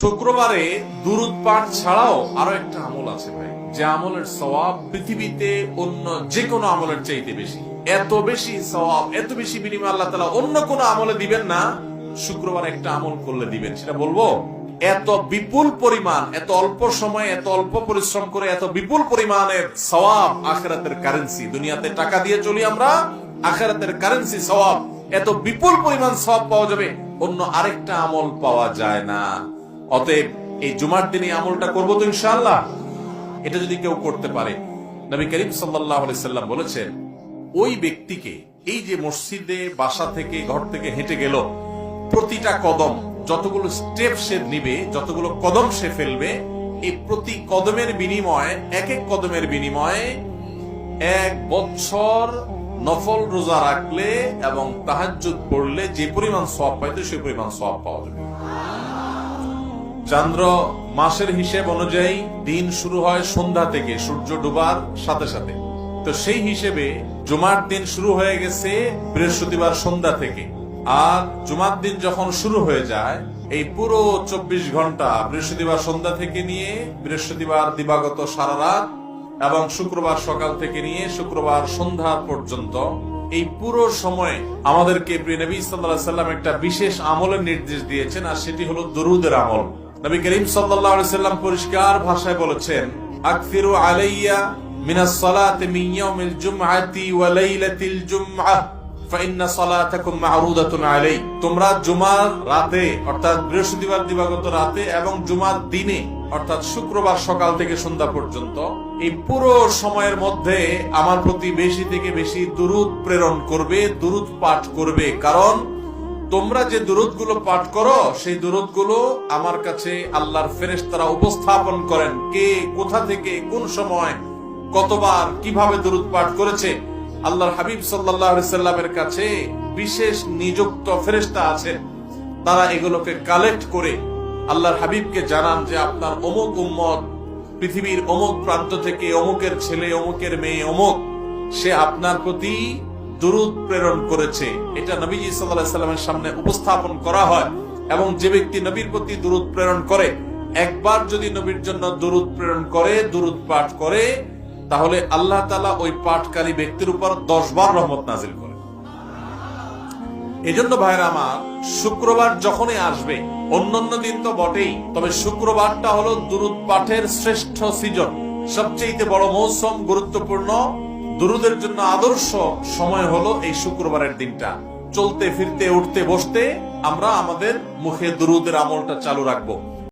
শুক্রবারে দুরূদ পাঠ ছাড়াও আরো একটা আমল আছে ভাই, যে আমলের সওয়াব পৃথিবীতে অন্য যে কোনো আমলের চাইতে বেশি। এত বেশি সওয়াব, এত বেশি বিনিময় আল্লাহ তাআলা অন্য কোনো আমলে দিবেন না, শুক্রবার একটা আমল করলে দিবেন। সেটা বলবো, এত বিপুল পরিমাণ, এত অল্প সময়ে, এত অল্প পরিশ্রম করে এত বিপুল পরিমাণের সওয়াব, আখিরাতের কারেন্সি। দুনিয়াতে টাকা দিয়ে চলি আমরা, আখিরাতের কারেন্সি সওয়াব। এত বিপুল পরিমাণ সওয়াব পাওয়া যাবে, অন্য আরেকটা আমল পাওয়া যায় না। অতএব এই জুমার দিনে আমলটা করবো তো ইনশাআল্লাহ। এটা যদি কেউ করতে পারে, নবী করিম সাল্লাল্লাহু আলাইহি সাল্লাম বলেছেন, ওই ব্যক্তিকে, এই যে মসজিদে বাসা থেকে ঘর থেকে হেঁটে গেল, প্রতিটা কদম, যতগুলো স্টেপ সে নিবে, যতগুলো কদম সে ফেলবে, এই প্রতি কদমের বিনিময়ে, এক এক কদমের বিনিময়ে 1 বছর নফল রোজা রাখলে এবং তাহাজ্জুদ পড়লে যে পরিমাণ সওয়াব পাইতো সেই পরিমাণ সওয়াব পাওয়া যাবে। চন্দ্র মাসের হিসেব অনুযায়ী দিন শুরু হয় সন্ধ্যা থেকে, সূর্য ডুবার সাথে সাথে। তো সেই হিসেবে জুমার দিন শুরু হয়ে গেছে বৃহস্পতিবার সন্ধ্যা থেকে, আর জুমার দিন যখন শুরু হয়ে যায়, এই পুরো 24 ঘন্টা, বৃহস্পতিবার সন্ধ্যা থেকে নিয়ে বৃহস্পতিবার দিবাগত সারা রাত এবং শুক্রবার সকাল থেকে নিয়ে শুক্রবার সন্ধ্যা পর্যন্ত, এই পুরো সময় আমাদেরকে প্রিয় নবী সাল্লাল্লাহু আলাইহি সাল্লাম একটা বিশেষ আমলের নির্দেশ দিয়েছেন, আর সেটি হলো দুরুদের আমল। নবী করিম সাল্লাল্লাহু আলাইহি সাল্লাম পরিষ্কার ভাষায় বলেছেন, আকসিরু আলাইয়া মিনাস সালাতি মিন ইয়াউমিল জুমআতি ওয়া লাইলাতিল জুমআহ ফাইন্না সালাতাকুম মা'রুদাতুন আলাই। তোমরা জুমার রাতে অর্থাৎ বৃহস্পতিবার দিবাগত রাতে এবং জুমার দিনে অর্থাৎ শুক্রবার সকাল থেকে সন্ধ্যা পর্যন্ত, এই পুরো সময়ের মধ্যে আমার প্রতি বেশি থেকে বেশি দুরূদ প্রেরণ করবে, দুরূদ পাঠ করবে। কারণ তোমরা যে দুরূদগুলো পাঠ করো, সেই দুরূদগুলো আমার কাছে আল্লাহর ফেরেশতারা উপস্থাপন করেন, কে কোথা থেকে কোন সময় কতবার কিভাবে দুরূদ পাঠ করেছে। আল্লাহর হাবিব সাল্লাল্লাহু আলাইহি সাল্লামের কাছে বিশেষ নিযুক্ত ফেরেশতা আছে, তারা এগুলোকে কালেক্ট করে আল্লাহর হাবিবকে জানান যে আপনার অমুক উম্মত পৃথিবীর অমুক প্রান্ত থেকে, অমুকের ছেলে, অমুকের মেয়ে অমুক, সে আপনার প্রতি দুরূদ প্রেরণ করেছে। এটা নবীজি সাল্লাল্লাহু আলাইহি সাল্লামের সামনে উপস্থাপন করা হয়। এবং যে ব্যক্তি নবীর প্রতি দুরূদ প্রেরণ করে, একবার যদি নবীর জন্য দুরূদ প্রেরণ করে, দুরূদ পাঠ করে, তাহলে আল্লাহ তাআলা ওই পাঠকারী ব্যক্তির উপর 10 বার রহমত নাজিল করে। এজন্য ভাইরা আমার, শুক্রবার যখনই আসবে, অন্যান্য দিন তো বটেই, তবে শুক্রবারটা হলো দুরূদ পাঠের শ্রেষ্ঠ সিজন, সবচেয়ে বড় মৌসুম, গুরুত্বপূর্ণ দুরূদের জন্য আদর্শ সময় হলো এই শুক্রবারের দিনটা। চলতে ফিরতে, উঠতে বসতে আমরা আমাদের মুখে দুরূদের আমলটা চালু রাখবো।